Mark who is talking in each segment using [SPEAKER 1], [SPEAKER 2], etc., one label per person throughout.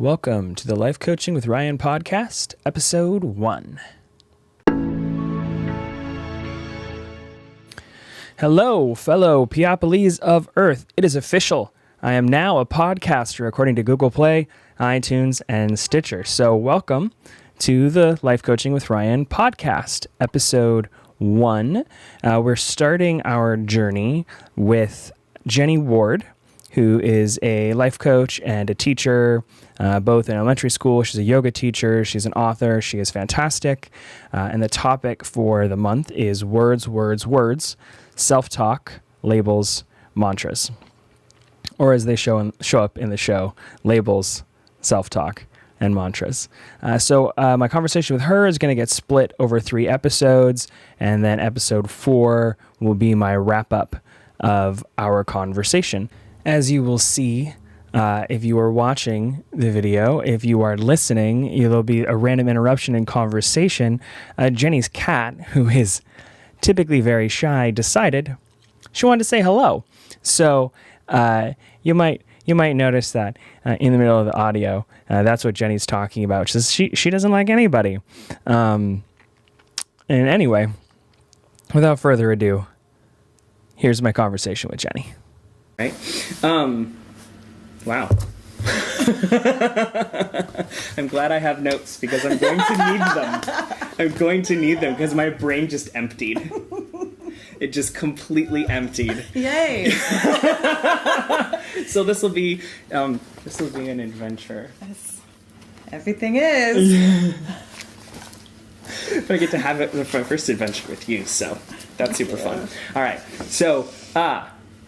[SPEAKER 1] Welcome to the Life Coaching with Ryan podcast, episode 1. Hello, fellow Peoples of Earth. It is official. I am now a podcaster according to Google Play, iTunes, and Stitcher. So welcome to the Life Coaching with Ryan podcast, episode 1. We're starting our journey with Jenny Ward, who is a life coach and a teacher, both in elementary school. She's a yoga teacher. She's an author. She is fantastic. And the topic for the month is words, self-talk, labels, mantras. Or as they show up in the show, labels, self-talk, and mantras. So my conversation with her is going to get split over 3 episodes, and then episode 4 will be my wrap-up of our conversation. As you will see, if you are watching the video, if you are listening, there'll be a random interruption in conversation. Jenny's cat, who is typically very shy, decided she wanted to say hello. So you might notice that in the middle of the audio, that's what Jenny's talking about. She says she doesn't like anybody. And anyway, without further ado, here's my conversation with Jenny. Right? Wow. I'm glad I have notes because I'm going to need them. Because my brain just emptied. It just completely emptied.
[SPEAKER 2] Yay!
[SPEAKER 1] So this will be an adventure.
[SPEAKER 2] Yes. Everything is.
[SPEAKER 1] But I get to have it with my first adventure with you, so that's super fun. All right. So,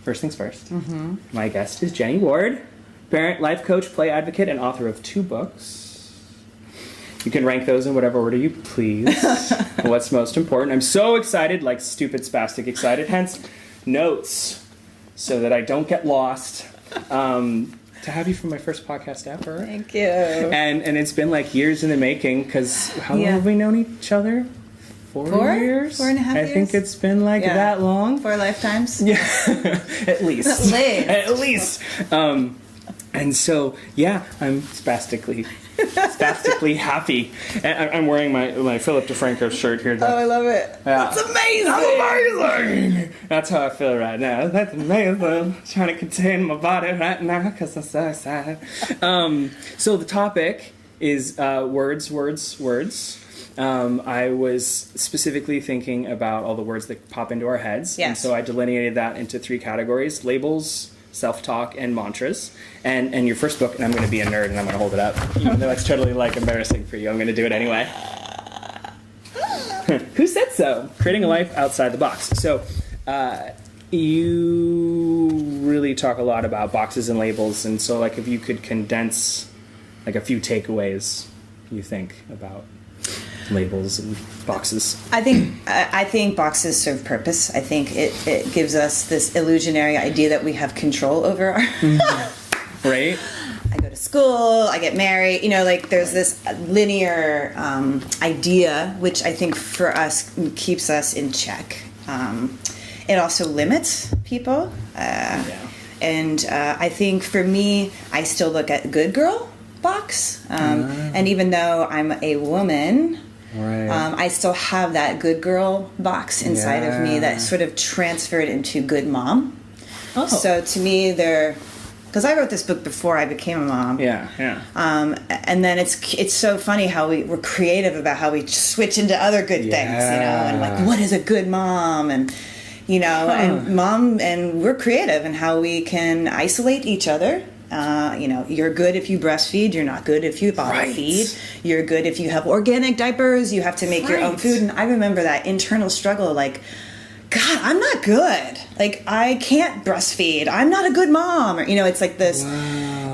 [SPEAKER 1] first things first. Mm-hmm. My guest is Jenny Ward, parent, life coach, play advocate, and author of 2 books. You can rank those in whatever order you please. What's most important? I'm so excited, like stupid, spastic excited, hence notes, so that I don't get lost. To have you for my first podcast ever.
[SPEAKER 2] Thank you.
[SPEAKER 1] And it's been like years in the making, because how long have we known each other? 4 years?
[SPEAKER 2] 4.5 years?
[SPEAKER 1] I think it's been that long.
[SPEAKER 2] 4 lifetimes?
[SPEAKER 1] Yeah. At least. At least. And so, I'm spastically happy. And I'm wearing my Philip DeFranco shirt here.
[SPEAKER 2] Oh, I love it.
[SPEAKER 1] Yeah.
[SPEAKER 2] That's amazing.
[SPEAKER 1] That's how I feel right now. That's amazing. I'm trying to contain my body right now because I'm so excited. So the topic is words. I was specifically thinking about all the words that pop into our heads.
[SPEAKER 2] Yes.
[SPEAKER 1] And so I delineated that into 3 categories: labels, self-talk, and mantras. And your first book, and I'm going to be a nerd and I'm going to hold it up, even though it's totally embarrassing for you. I'm going to do it anyway. Who said so? Creating a life outside the box. So you really talk a lot about boxes and labels, and so if you could condense a few takeaways you think about labels and boxes.
[SPEAKER 2] I think boxes serve purpose. I think it gives us this illusionary idea that we have control over our...
[SPEAKER 1] Right?
[SPEAKER 2] I go to school, I get married, there's this linear idea, which I think for us keeps us in check. It also limits people. And I think for me, I still look at good girl box. And even though I'm a woman... Right. I still have that good girl box inside of me that sort of transferred into good mom. Oh. So to me, because I wrote this book before I became a mom.
[SPEAKER 1] Yeah.
[SPEAKER 2] And then it's so funny how we're creative about how we switch into other good things, and what is a good mom, and and we're creative in how we can isolate each other. You're good if you breastfeed. You're not good if you bottle feed. You're good if you have organic diapers. You have to make your own food. And I remember that internal struggle, God, I'm not good. I can't breastfeed. I'm not a good mom. Or, it's this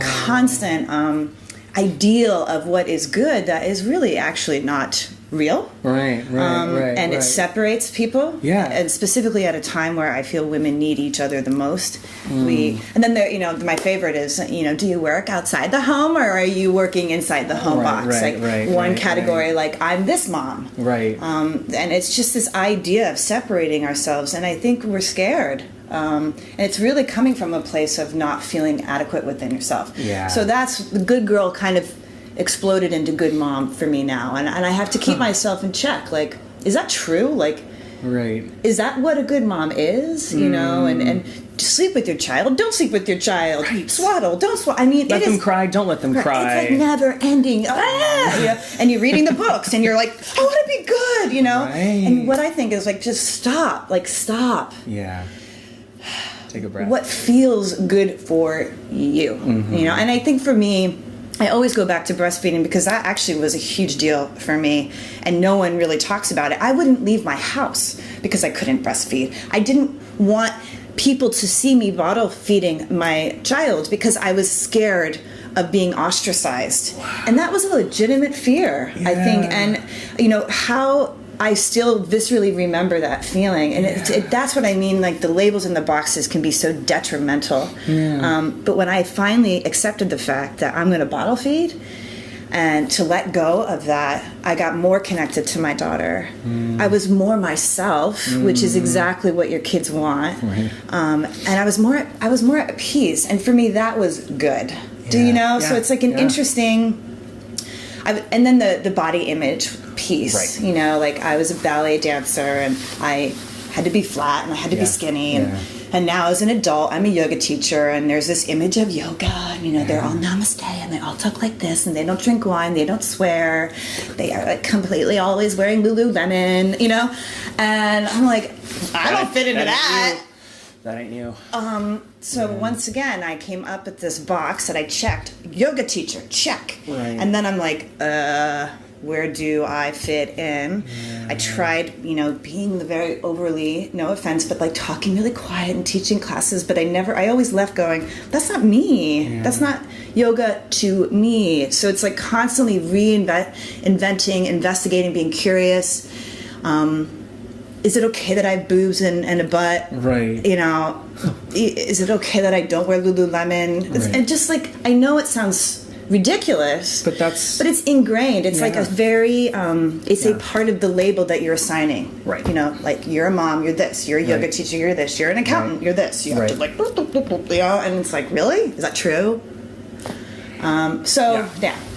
[SPEAKER 2] constant ideal of what is good that is really actually not real. Right. And it separates people. Yeah. And specifically at a time where I feel women need each other the most. And then my favorite is, do you work outside the home or are you working inside the home box? One category, I'm this mom. Right. And it's just this idea of separating ourselves. And I think we're scared And it's really coming from a place of not feeling adequate within yourself.
[SPEAKER 1] Yeah.
[SPEAKER 2] So that's the good girl kind of exploded into good mom for me now. And I have to keep myself in check. Like, is that true? Like,
[SPEAKER 1] right.
[SPEAKER 2] Is that what a good mom is? You know, and sleep with your child. Don't sleep with your child.
[SPEAKER 1] Right.
[SPEAKER 2] Swaddle. Don't swaddle. I mean,
[SPEAKER 1] Let them cry. Don't let them cry.
[SPEAKER 2] It's like never ending. Ah! You know? And you're reading the books and you're like, I want to be good, you know?
[SPEAKER 1] Right.
[SPEAKER 2] And what I think is like, just stop. Like, stop.
[SPEAKER 1] Yeah. Take a breath.
[SPEAKER 2] What feels good for you, you know? And I think for me, I always go back to breastfeeding because that actually was a huge deal for me, and no one really talks about it. I wouldn't leave my house because I couldn't breastfeed. I didn't want people to see me bottle feeding my child because I was scared of being ostracized. Wow. And that was a legitimate fear, I think. And, you know, how I still viscerally remember that feeling. And that's what I mean, like the labels in the boxes can be so detrimental. But when I finally accepted the fact that I'm going to bottle feed and to let go of that, I got more connected to my daughter. I was more myself, which is exactly what your kids want. Right. And I was more at peace. And for me, that was good. Do you know? So it's like an interesting... and then the body image piece, right. You know, like I was a ballet dancer and I had to be flat and I had to be skinny. And now as an adult, I'm a yoga teacher and there's this image of yoga and, you know, they're all namaste and they all talk like this and they don't drink wine, they don't swear, they are like completely always wearing Lululemon, you know? And I'm like, I don't fit into that.
[SPEAKER 1] That ain't you.
[SPEAKER 2] So once again, I came up with this box that I checked. Yoga teacher, check.
[SPEAKER 1] Right.
[SPEAKER 2] And then I'm like, where do I fit in? Yeah. I tried, you know, being the very overly, no offense, but like talking really quiet and teaching classes, but I always left going, that's not me. Yeah. That's not yoga to me. So it's like constantly inventing, investigating, being curious. Is it okay that I have boobs and a butt?
[SPEAKER 1] Right.
[SPEAKER 2] You know, is it okay that I don't wear Lululemon? Right. And just like, I know it sounds ridiculous, but it's ingrained. It's like a very, it's a part of the label that you're assigning. Right. You know, like you're a mom, you're this, you're a yoga teacher, you're this, you're an accountant, you're this. You have to like, you know, and it's like, really? Is that true?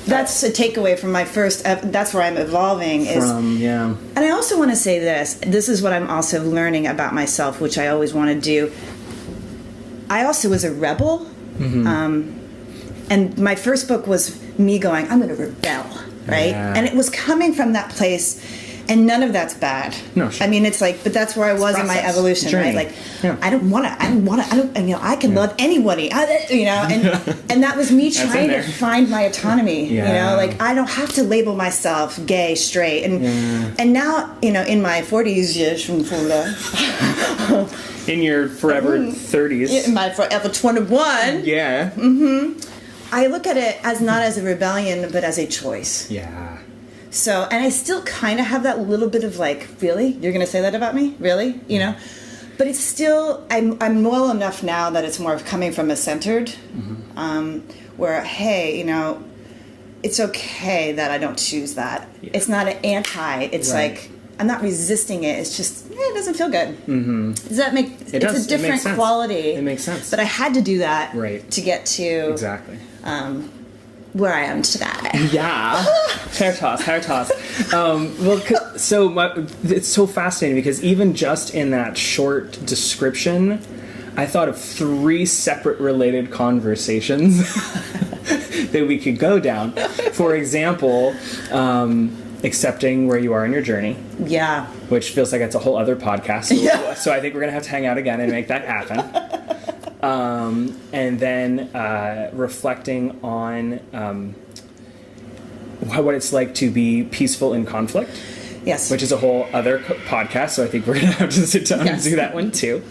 [SPEAKER 2] That's a takeaway from my first. That's where I'm evolving. And I also want to say this. This is what I'm also learning about myself, which I always want to do. I also was a rebel, and my first book was me going, I'm going to rebel, right? Yeah. And it was coming from that place. And none of that's bad. No, sure. I mean, it's like, but that's where I was in my evolution, journey. Right? Like, I don't want to, you know, I can love anybody, you know, and that was me trying to find my autonomy, you know, like I don't have to label myself gay, straight. And now, you know, in my 40s,
[SPEAKER 1] in your forever 30s.
[SPEAKER 2] In my forever 21.
[SPEAKER 1] Yeah.
[SPEAKER 2] I look at it as not as a rebellion, but as a choice.
[SPEAKER 1] Yeah.
[SPEAKER 2] So, and I still kind of have that little bit of like, really? You're going to say that about me? Really? You know? But it's still, I'm well enough now that it's more of coming from a centered, where, hey, you know, it's okay that I don't choose that. Yeah. It's not an anti. It's like, I'm not resisting it. It's just, it doesn't feel good. Does that make, it's a different quality.
[SPEAKER 1] It makes sense.
[SPEAKER 2] But I had to do that to get to.
[SPEAKER 1] Exactly.
[SPEAKER 2] Where I am today.
[SPEAKER 1] Yeah. Hair toss. It's so fascinating because even just in that short description, I thought of 3 separate related conversations that we could go down. For example, accepting where you are in your journey. Yeah. Which feels like it's a whole other podcast. So I think we're going to have to hang out again and make that happen. And then reflecting on what it's like to be peaceful in conflict. Yes. Which is a whole other podcast, so I think we're going to have to sit down and do that one too.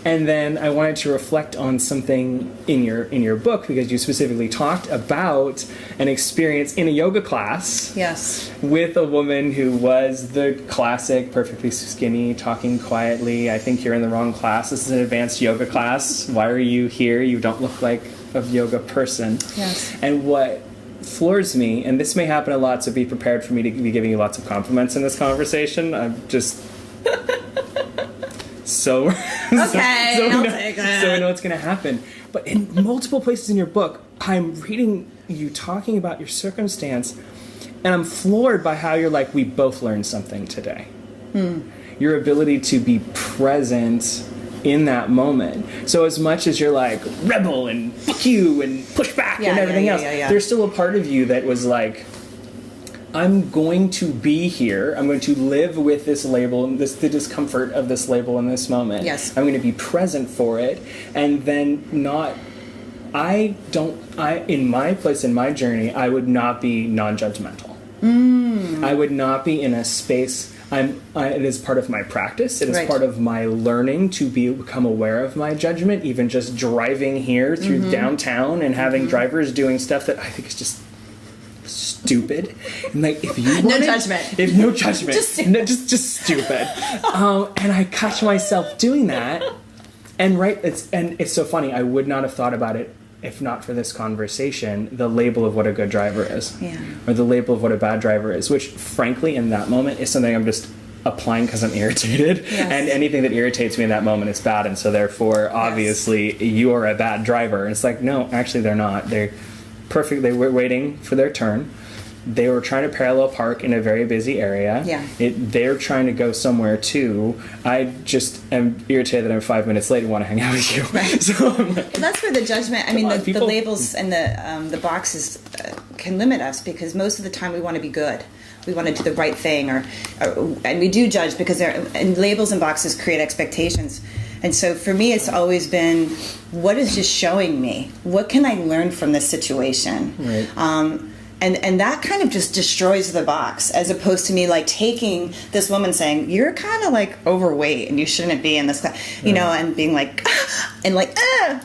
[SPEAKER 1] And then I wanted to reflect on something in your book, because you specifically talked about an experience in a yoga class. Yes. With a woman who was the classic, perfectly skinny, talking quietly. I think you're in the wrong class. This is an advanced yoga class. Why are you here? You don't look like a yoga person. Yes. And what floors me, and this may happen a lot, so be prepared for me to be giving you lots of compliments in this conversation. I'm just So,
[SPEAKER 2] Okay, I'll take that.
[SPEAKER 1] So we know what's going to happen. But in multiple places in your book, I'm reading you talking about your circumstance, and I'm floored by how you're like, we both learned something today. Your ability to be present in that moment. So as much as you're like, rebel and fuck you and push back and everything else, there's still a part of you that was like, I'm going to be here. I'm going to live with this label, the discomfort of this label in this moment.
[SPEAKER 2] Yes.
[SPEAKER 1] I'm going to be present for it, and then not. In my place in my journey, I would not be non-judgmental. I would not be in a space. It is part of my practice. It is part of my learning to become aware of my judgment. Even just driving here through downtown and having drivers doing stuff that I think is just stupid. And like, if you
[SPEAKER 2] no judgment,
[SPEAKER 1] just stupid. And I catch myself doing that. And it's so funny. I would not have thought about it if not for this conversation. The label of what a good driver is, or the label of what a bad driver is, which frankly in that moment is something I'm just applying because I'm irritated. And anything that irritates me in that moment is bad. And so therefore, obviously, you are a bad driver. And it's like, no, actually, they're not. They're perfect. They were waiting for their turn. They were trying to parallel park in a very busy area. They're trying to go somewhere too. I just am irritated that I'm 5 minutes late and want to hang out with you. So I'm like,
[SPEAKER 2] well, that's where the judgment. I mean, the labels and the boxes can limit us, because most of the time we want to be good. We want to do the right thing, and we do judge because and labels and boxes create expectations. And so for me, it's always been, what is just showing me? What can I learn from this situation? Right. And that kind of just destroys the box, as opposed to me like taking this woman saying, you're kind of like overweight and you shouldn't be in this class, you know, and being like, and like,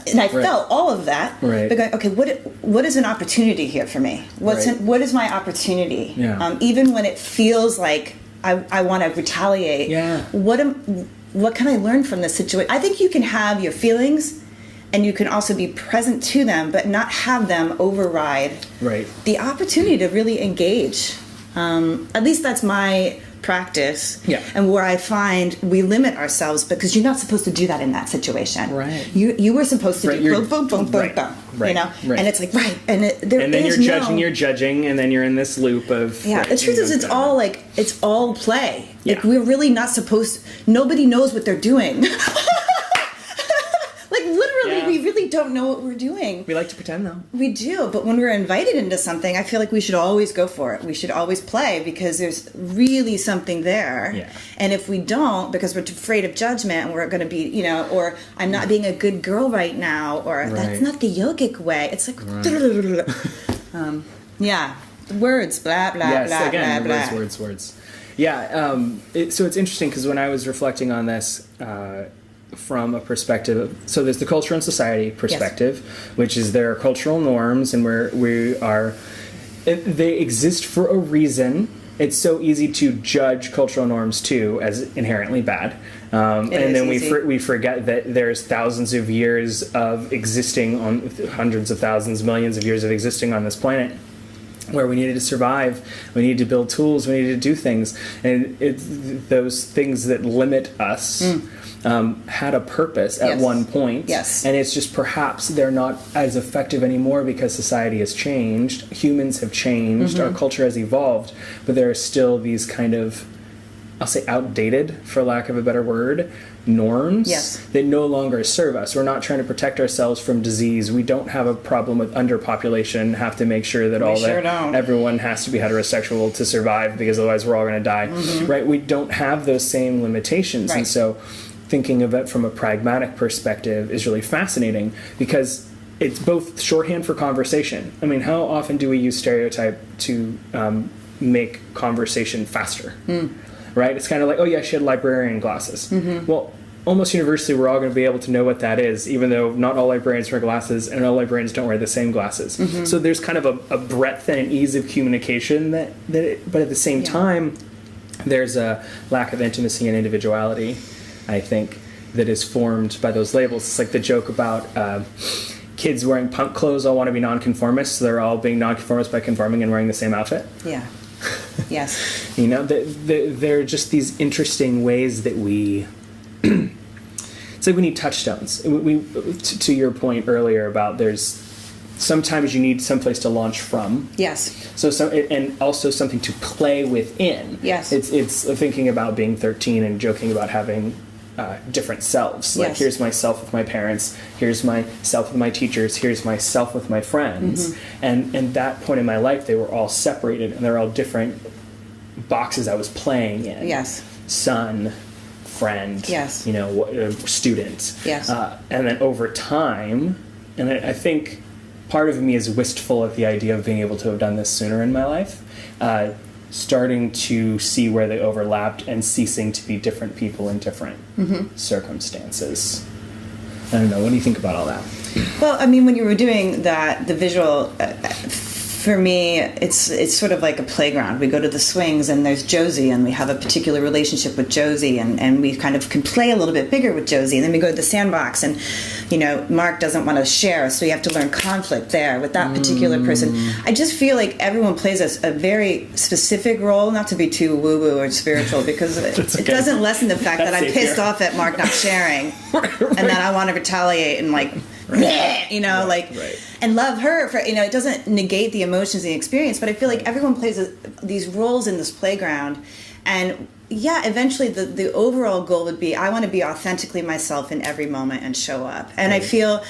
[SPEAKER 2] and I felt all of that. Right. But going, okay, what is an opportunity here for me? What is my opportunity? Even when it feels like I want to retaliate. What can I learn from this situation? I think you can have your feelings, and you can also be present to them, but not have them override the opportunity to really engage. At least that's my practice. And where I find we limit ourselves, because you're not supposed to do that in that situation. You were supposed to do boom, boom, boom, boom, boom. You know? And it's like, and then
[SPEAKER 1] you're judging, and then you're in this loop of...
[SPEAKER 2] the truth is it's all play. Like, we're really not supposed... Nobody knows what they're doing. We really don't know what we're doing.
[SPEAKER 1] We like to pretend, though.
[SPEAKER 2] We do, but when we're invited into something, I feel like we should always go for it. We should always play, because there's really something there. And if we don't, because we're afraid of judgment, and we're going to be, you know, or I'm not being a good girl right now, or that's not the yogic way. It's like, words, blah, blah, blah,
[SPEAKER 1] again,
[SPEAKER 2] blah, blah.
[SPEAKER 1] Words. So it's interesting, because when I was reflecting on this... from a perspective, so there's the culture and society perspective, which is there are cultural norms, and they exist for a reason. It's so easy to judge cultural norms too as inherently bad, and then we forget that there's thousands of years of existing on hundreds of thousands, millions of years of existing on this planet, where we needed to survive, we needed to build tools, we needed to do things, and those things that limit us had a purpose at one point. And it's just perhaps they're not as effective anymore because society has changed, humans have changed, our culture has evolved, but there are still these kind of, I'll say outdated, for lack of a better word, norms that no longer serve us. We're not trying to protect ourselves from disease. We don't have a problem with underpopulation, have to make sure that everyone has to be heterosexual to survive, because otherwise we're all going to die. Right? We don't have those same limitations. And so thinking of it from a pragmatic perspective is really fascinating, because it's both shorthand for conversation. I mean, how often do we use stereotype to make conversation faster? Right? It's kind of like, oh yeah, she had librarian glasses. Well, almost universally, we're all going to be able to know what that is, even though not all librarians wear glasses, and all librarians don't wear the same glasses. So there's kind of a breadth and an ease of communication but at the same time, there's a lack of intimacy and individuality, I think, that is formed by those labels. It's like the joke about kids wearing punk clothes all want to be nonconformists, so they're all being nonconformists by conforming and wearing the same outfit. You know, there are just these interesting ways that we it's like we need touchstones. To your point earlier about sometimes you need someplace to launch from.
[SPEAKER 2] Yes.
[SPEAKER 1] And also something to play within.
[SPEAKER 2] Yes.
[SPEAKER 1] It's thinking about being 13 and joking about having different selves. Like,
[SPEAKER 2] yes.
[SPEAKER 1] here's myself with my parents, here's myself with my teachers, here's myself with my friends. Mm-hmm. And that point in my life, they were all separated, and they're all different boxes I was playing in.
[SPEAKER 2] Yes.
[SPEAKER 1] Son, friend,
[SPEAKER 2] yes.
[SPEAKER 1] Student.
[SPEAKER 2] Yes.
[SPEAKER 1] And then over time, and I think part of me is wistful at the idea of being able to have done this sooner in my life, starting to see where they overlapped and ceasing to be different people in different circumstances. I don't know. What do you think about all that?
[SPEAKER 2] Well, I mean, when you were doing that, the visual, for me, it's sort of like a playground. We go to the swings, and there's Josie, and we have a particular relationship with Josie, and we kind of can play a little bit bigger with Josie. And then we go to the sandbox, and Mark doesn't want to share, so you have to learn conflict there with that particular person. I just feel like everyone plays a very specific role, not to be too woo-woo or spiritual, because it doesn't lessen the fact that I'm pissed off at Mark not sharing, and that I want to retaliate and and love her for, it doesn't negate the emotions and the experience, but I feel like everyone plays these roles in this playground. And yeah, eventually the overall goal would be, I want to be authentically myself in every moment and show up. And I feel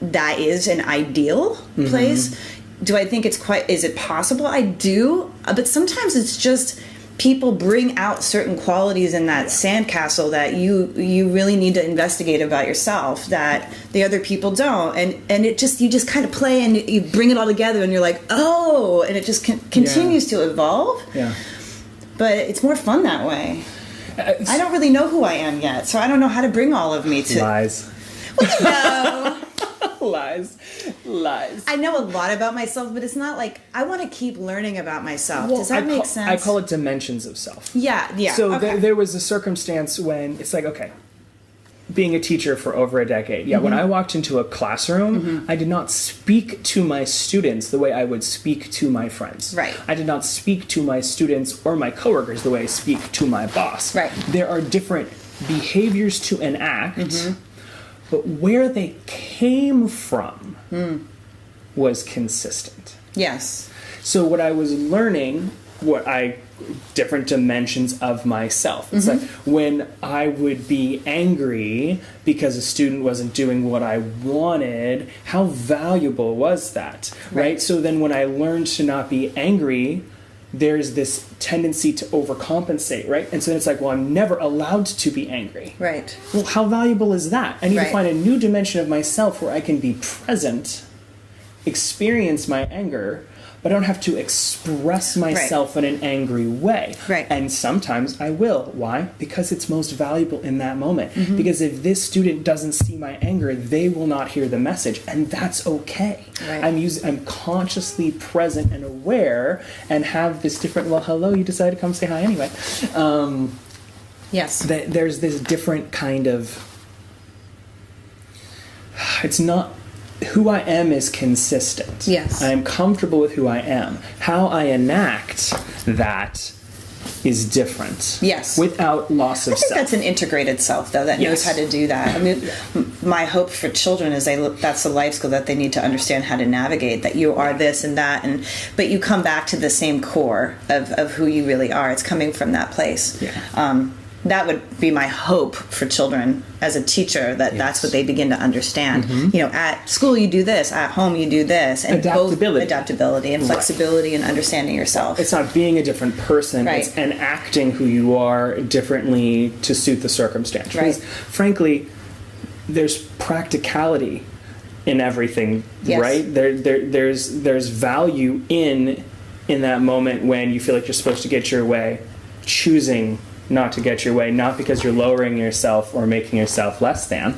[SPEAKER 2] that is an ideal place. Do I think is it possible? I do. But sometimes it's just people bring out certain qualities in that sandcastle that you really need to investigate about yourself that the other people don't. And you just kind of play, and you bring it all together, and you're like, oh, and it just continues to evolve. Yeah. But it's more fun that way. I don't really know who I am yet, so I don't know how to bring all of me to...
[SPEAKER 1] Lies.
[SPEAKER 2] No.
[SPEAKER 1] Lies.
[SPEAKER 2] I know a lot about myself, but it's not like I want to keep learning about myself. Does that make sense?
[SPEAKER 1] I call it dimensions of self.
[SPEAKER 2] Yeah.
[SPEAKER 1] So there was a circumstance when it's like, okay, being a teacher for over a decade. Yeah, when I walked into a classroom, I did not speak to my students the way I would speak to my friends.
[SPEAKER 2] Right.
[SPEAKER 1] I did not speak to my students or my coworkers the way I speak to my boss.
[SPEAKER 2] Right.
[SPEAKER 1] There are different behaviors to enact, but where they came from was consistent.
[SPEAKER 2] Yes.
[SPEAKER 1] So what I was learning, different dimensions of myself. It's like when I would be angry because a student wasn't doing what I wanted, how valuable was that? Right? So then when I learned to not be angry, there's this tendency to overcompensate, right? And so then it's like, well, I'm never allowed to be angry.
[SPEAKER 2] Right.
[SPEAKER 1] Well, how valuable is that? I need to find a new dimension of myself where I can be present, experience my anger, but I don't have to express myself in an angry way.
[SPEAKER 2] Right.
[SPEAKER 1] And sometimes I will. Why? Because it's most valuable in that moment. Because if this student doesn't see my anger, they will not hear the message, and that's okay. Right. I'm consciously present and aware, and have this different, well, hello, you decided to come say hi anyway.
[SPEAKER 2] Yes.
[SPEAKER 1] There's this different kind of, it's not, who I am is consistent.
[SPEAKER 2] Yes.
[SPEAKER 1] I am comfortable with who I am. How I enact that is different.
[SPEAKER 2] Yes.
[SPEAKER 1] Without loss of self.
[SPEAKER 2] I think that's an integrated self, though, that knows how to do that. I mean, my hope for children is that's a life skill that they need to understand how to navigate, that you are this and that, but you come back to the same core of who you really are. It's coming from that place. Yeah. That would be my hope for children as a teacher, that's what they begin to understand. At school you do this, at home you do this. And adaptability and flexibility and understanding yourself.
[SPEAKER 1] It's not being a different person,
[SPEAKER 2] right.
[SPEAKER 1] It's enacting who you are differently to suit the circumstance.
[SPEAKER 2] Right.
[SPEAKER 1] Because frankly, there's practicality in everything, right? There's value in that moment when you feel like you're supposed to get your way, choosing not to get your way, not because you're lowering yourself or making yourself less than,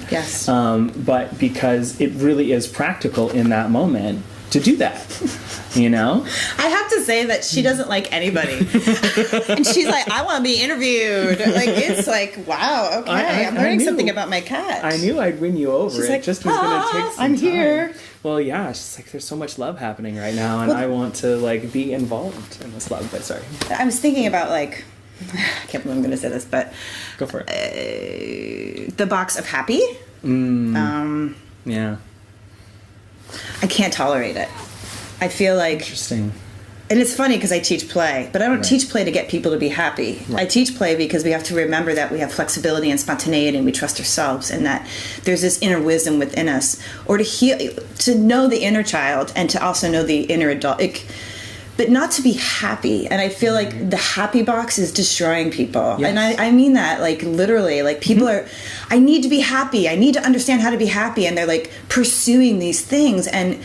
[SPEAKER 1] but because it really is practical in that moment to do that.
[SPEAKER 2] I have to say that she doesn't like anybody. And she's like, I want to be interviewed. Like, it's like, wow, okay, I'm learning something about my cat.
[SPEAKER 1] I knew I'd win you over.
[SPEAKER 2] She's
[SPEAKER 1] it
[SPEAKER 2] like,
[SPEAKER 1] just was going to take some
[SPEAKER 2] I'm
[SPEAKER 1] time.
[SPEAKER 2] here.
[SPEAKER 1] Well, yeah, it's just like there's so much love happening right now, and I want to be involved in this love. But sorry.
[SPEAKER 2] I was thinking about I can't believe I'm going to say this, but
[SPEAKER 1] Go for it.
[SPEAKER 2] the box of happy.
[SPEAKER 1] Yeah.
[SPEAKER 2] I can't tolerate it. I feel like,
[SPEAKER 1] Interesting.
[SPEAKER 2] and it's funny because I teach play, but I don't teach play to get people to be happy.
[SPEAKER 1] Right.
[SPEAKER 2] I teach play because we have to remember that we have flexibility and spontaneity, and we trust ourselves, and that there's this inner wisdom within us, or to heal, to know the inner child, and to also know the inner adult. But not to be happy. And I feel like the happy box is destroying people.
[SPEAKER 1] Yes.
[SPEAKER 2] And I mean that, like, literally. Like, people are, I need to be happy. I need to understand how to be happy. And they're, like, pursuing these things. And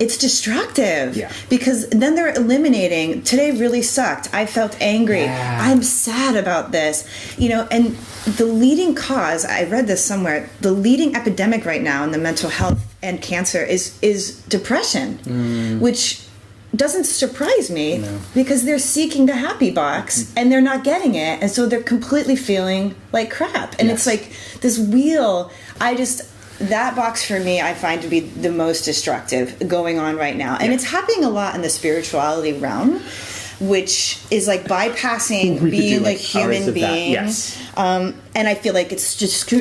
[SPEAKER 2] it's destructive.
[SPEAKER 1] Yeah.
[SPEAKER 2] Because then they're eliminating, today really sucked. I felt angry.
[SPEAKER 1] Yeah.
[SPEAKER 2] I'm sad about this. You know, and the leading cause, I read this somewhere, the leading epidemic right now in the mental health and cancer is depression, which doesn't surprise me because they're seeking the happy box and they're not getting it, and so they're completely feeling like crap, and it's like this wheel. That box for me, I find to be the most destructive going on right now, and it's happening a lot in the spirituality realm, which is like bypassing being a human being. And I feel like it's just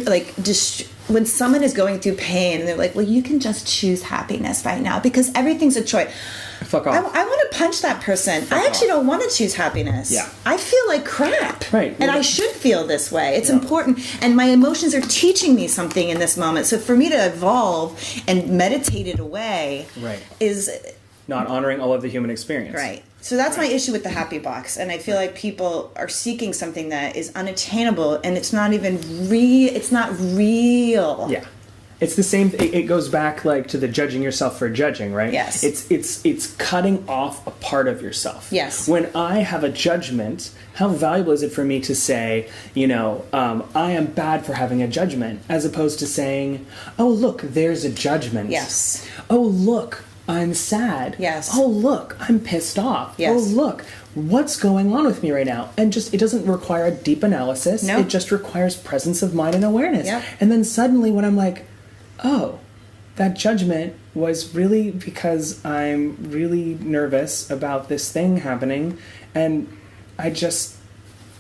[SPEAKER 2] when someone is going through pain and they're like, well, you can just choose happiness right now because everything's a choice.
[SPEAKER 1] Fuck off.
[SPEAKER 2] I want to punch that person. I actually don't want to choose happiness.
[SPEAKER 1] Yeah.
[SPEAKER 2] I feel like crap.
[SPEAKER 1] Right.
[SPEAKER 2] And I should feel this way. It's important. And my emotions are teaching me something in this moment. So for me to evolve and meditate it away is
[SPEAKER 1] not honoring all of the human experience.
[SPEAKER 2] Right. So that's my issue with the happy box. And I feel like people are seeking something that is unattainable, and it's not even it's not real.
[SPEAKER 1] Yeah. It's the same. It goes back like to the judging yourself for judging, right?
[SPEAKER 2] Yes.
[SPEAKER 1] It's cutting off a part of yourself.
[SPEAKER 2] Yes.
[SPEAKER 1] When I have a judgment, how valuable is it for me to say, I am bad for having a judgment, as opposed to saying, oh look, there's a judgment.
[SPEAKER 2] Yes.
[SPEAKER 1] Oh look, I'm sad.
[SPEAKER 2] Yes.
[SPEAKER 1] Oh look, I'm pissed off.
[SPEAKER 2] Yes.
[SPEAKER 1] Oh look, what's going on with me right now? And it doesn't require a deep analysis.
[SPEAKER 2] No.
[SPEAKER 1] It just requires presence of mind and awareness.
[SPEAKER 2] Yep.
[SPEAKER 1] And then suddenly when I'm like, oh, that judgment was really because I'm really nervous about this thing happening, and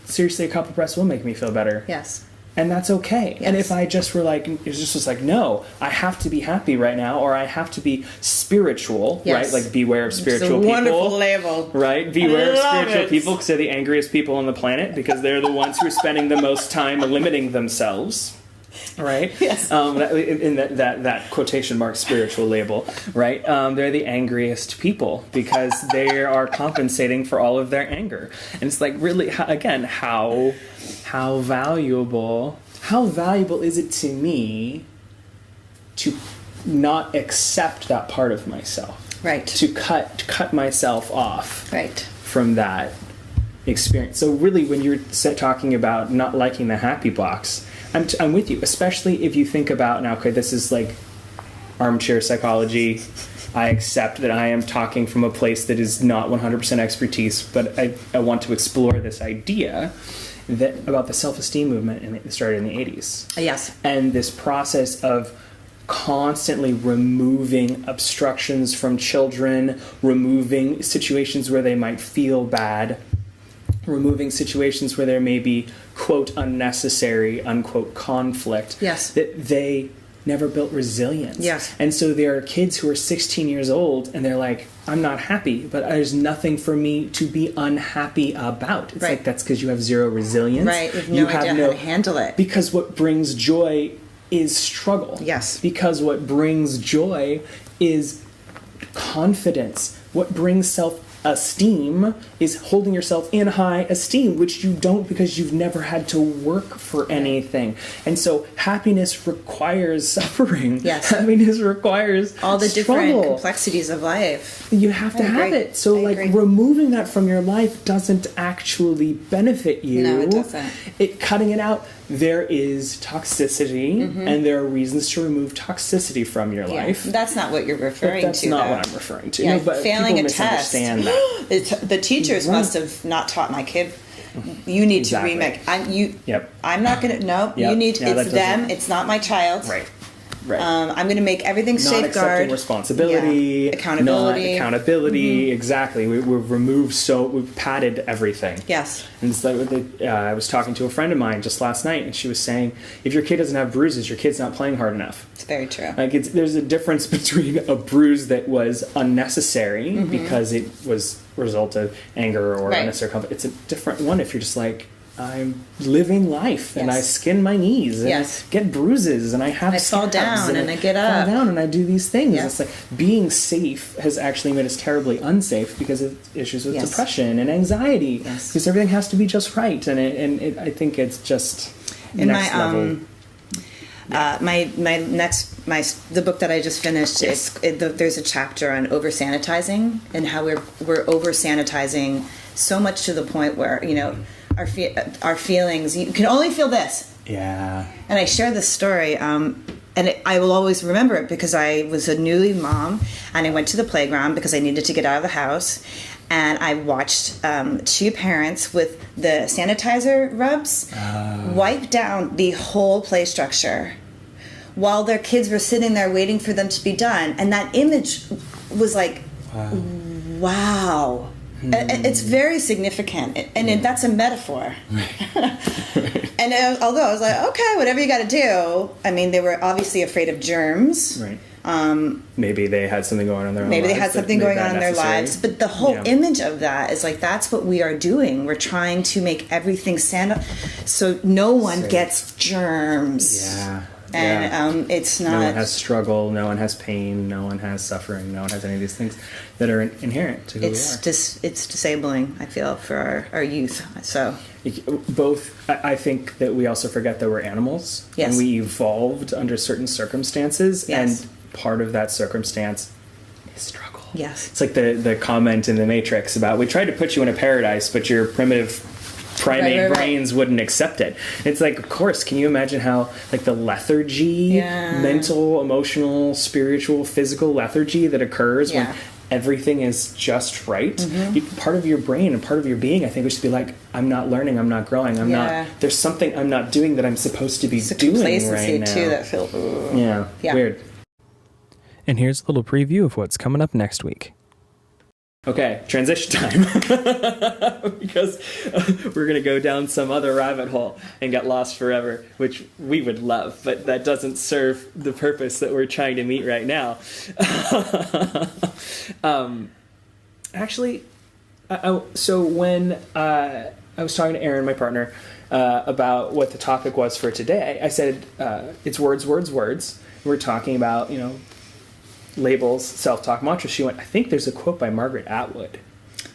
[SPEAKER 1] seriously, a couple breaths will make me feel better.
[SPEAKER 2] Yes.
[SPEAKER 1] And that's okay.
[SPEAKER 2] Yes.
[SPEAKER 1] And if I just were like, it just was like, no, I have to be happy right now, or I have to be spiritual,
[SPEAKER 2] Yes.
[SPEAKER 1] right? Like, beware of spiritual
[SPEAKER 2] It's a
[SPEAKER 1] people.
[SPEAKER 2] wonderful label.
[SPEAKER 1] Right? Beware of
[SPEAKER 2] love
[SPEAKER 1] spiritual
[SPEAKER 2] it.
[SPEAKER 1] people, because they're the angriest people on the planet, because they're the ones who are spending the most time limiting themselves. Right?
[SPEAKER 2] Yes.
[SPEAKER 1] In that quotation mark spiritual label, right? They're the angriest people because they are compensating for all of their anger. And it's like, really, again, how valuable is it to me to not accept that part of myself?
[SPEAKER 2] Right.
[SPEAKER 1] To cut myself off
[SPEAKER 2] Right.
[SPEAKER 1] from that experience. So really, when you're talking about not liking the happy box, I'm with you, especially if you think about, now, okay, this is like armchair psychology. I accept that I am talking from a place that is not 100% expertise, but I want to explore this idea about the self-esteem movement, and it started in the 80s.
[SPEAKER 2] Yes.
[SPEAKER 1] And this process of constantly removing obstructions from children, removing situations where they might feel bad, removing situations where there may be, quote, unnecessary, unquote, conflict.
[SPEAKER 2] Yes.
[SPEAKER 1] That they never built resilience.
[SPEAKER 2] Yes.
[SPEAKER 1] And so there are kids who are 16 years old and they're like, I'm not happy, but there's nothing for me to be unhappy about. It's like, that's because you have zero resilience.
[SPEAKER 2] Right. You have no idea how to handle it.
[SPEAKER 1] Because what brings joy is struggle.
[SPEAKER 2] Yes.
[SPEAKER 1] Because what brings joy is confidence. What brings self-esteem is holding yourself in high esteem, which you don't because you've never had to work for anything. And so happiness requires suffering.
[SPEAKER 2] Yes.
[SPEAKER 1] Happiness requires
[SPEAKER 2] all the
[SPEAKER 1] struggle.
[SPEAKER 2] different complexities of life.
[SPEAKER 1] You have to have it. So removing that from your life doesn't actually benefit you.
[SPEAKER 2] No, it doesn't.
[SPEAKER 1] Cutting it out, there is toxicity, and there are reasons to remove toxicity from your life.
[SPEAKER 2] That's not what you're referring
[SPEAKER 1] That's
[SPEAKER 2] to.
[SPEAKER 1] not
[SPEAKER 2] though.
[SPEAKER 1] what I'm referring to.
[SPEAKER 2] Yeah,
[SPEAKER 1] No, but
[SPEAKER 2] failing
[SPEAKER 1] people
[SPEAKER 2] a test.
[SPEAKER 1] misunderstand that.
[SPEAKER 2] The teachers must have not taught my kid. You need
[SPEAKER 1] Exactly.
[SPEAKER 2] to remake.
[SPEAKER 1] Yep.
[SPEAKER 2] I'm not gonna. No.
[SPEAKER 1] Yep.
[SPEAKER 2] You need.
[SPEAKER 1] Yeah,
[SPEAKER 2] it's
[SPEAKER 1] that
[SPEAKER 2] them.
[SPEAKER 1] doesn't-
[SPEAKER 2] It's not my child.
[SPEAKER 1] Right. Right.
[SPEAKER 2] I'm going to make everything
[SPEAKER 1] Not
[SPEAKER 2] safeguard.
[SPEAKER 1] accepting responsibility,
[SPEAKER 2] Accountability.
[SPEAKER 1] not accountability. Exactly. We've removed, we've padded everything.
[SPEAKER 2] Yes.
[SPEAKER 1] And it's like I was talking to a friend of mine just last night, and she was saying, if your kid doesn't have bruises, your kid's not playing hard enough.
[SPEAKER 2] It's very true.
[SPEAKER 1] Like there's a difference between a bruise that was unnecessary because it was a result of anger or unnecessary conflict. It's a different one if you're just like, I'm living life and I skin my knees and I get bruises and I have
[SPEAKER 2] fall down and I get up.
[SPEAKER 1] Fall down and I do these things.
[SPEAKER 2] Yes.
[SPEAKER 1] It's like being safe has actually made us terribly unsafe because of issues with depression and anxiety. Because everything has to be just right, and I think it's just next level.
[SPEAKER 2] The book that I just finished, there's a chapter on over sanitizing and how we're over sanitizing so much to the point where, you know, our feelings, you can only feel this.
[SPEAKER 1] Yeah.
[SPEAKER 2] And I share this story, and I will always remember it because I was a newly mom and I went to the playground because I needed to get out of the house. And I watched two parents with the sanitizer rubs wipe down the whole play structure while their kids were sitting there waiting for them to be done. And that image was like, wow. It's very significant, and that's a metaphor. And although I was like, okay, whatever you got to do. I mean, they were obviously afraid of germs.
[SPEAKER 1] Right. Maybe they had something going on in their lives.
[SPEAKER 2] Maybe they had something going on in their lives. But the whole image of that is like, that's what we are doing. We're trying to make everything so no one gets germs.
[SPEAKER 1] Yeah.
[SPEAKER 2] And it's not...
[SPEAKER 1] No one has struggle, no one has pain, no one has suffering, no one has any of these things that are inherent to who we are.
[SPEAKER 2] It's disabling, I feel, for our youth. So
[SPEAKER 1] I think that we also forget that we're animals.
[SPEAKER 2] Yes.
[SPEAKER 1] And we evolved under certain circumstances.
[SPEAKER 2] Yes.
[SPEAKER 1] And part of that circumstance is struggle.
[SPEAKER 2] Yes.
[SPEAKER 1] It's like the comment in The Matrix about, we tried to put you in a paradise, but your primitive primate brains wouldn't accept it. It's like, of course, can you imagine how like the lethargy, mental, emotional, spiritual, physical lethargy that occurs when everything is just right? Part of your brain and part of your being, I think, would just be like, I'm not learning, I'm not growing, there's something I'm not doing that I'm supposed to be doing right now.
[SPEAKER 2] Too, that feels
[SPEAKER 1] weird. And here's a little preview of what's coming up next week. Okay, transition time. Because we're going to go down some other rabbit hole and get lost forever, which we would love, but that doesn't serve the purpose that we're trying to meet right now. So when I was talking to Erin, my partner, about what the topic was for today, I said, it's words. We're talking about, labels, self-talk, mantras. She went, I think there's a quote by Margaret Atwood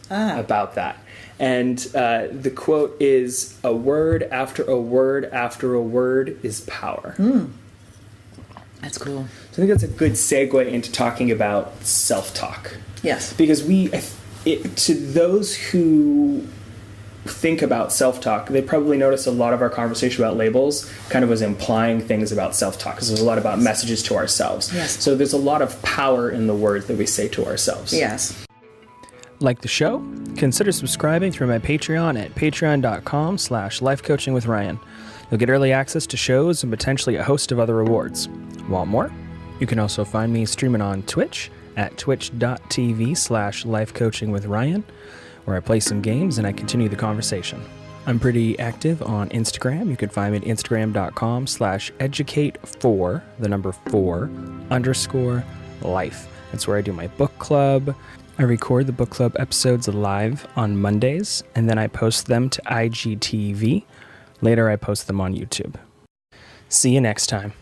[SPEAKER 1] about that. And the quote is, a word after a word after a word is power.
[SPEAKER 2] That's cool.
[SPEAKER 1] So I think that's a good segue into talking about self-talk.
[SPEAKER 2] Yes.
[SPEAKER 1] Because to those who think about self-talk, they probably notice a lot of our conversation about labels kind of was implying things about self-talk, because there's a lot about messages to ourselves.
[SPEAKER 2] Yes.
[SPEAKER 1] So there's a lot of power in the words that we say to ourselves.
[SPEAKER 2] Yes.
[SPEAKER 1] Like the show? Consider subscribing through my Patreon at patreon.com/lifecoachingwithryan. You'll get early access to shows and potentially a host of other rewards. Want more? You can also find me streaming on Twitch at twitch.tv/lifecoachingwithryan, where I play some games and I continue the conversation. I'm pretty active on Instagram. You can find me at instagram.com/educate4_life. That's where I do my book club. I record the book club episodes live on Mondays, and then I post them to IGTV. Later, I post them on YouTube. See you next time.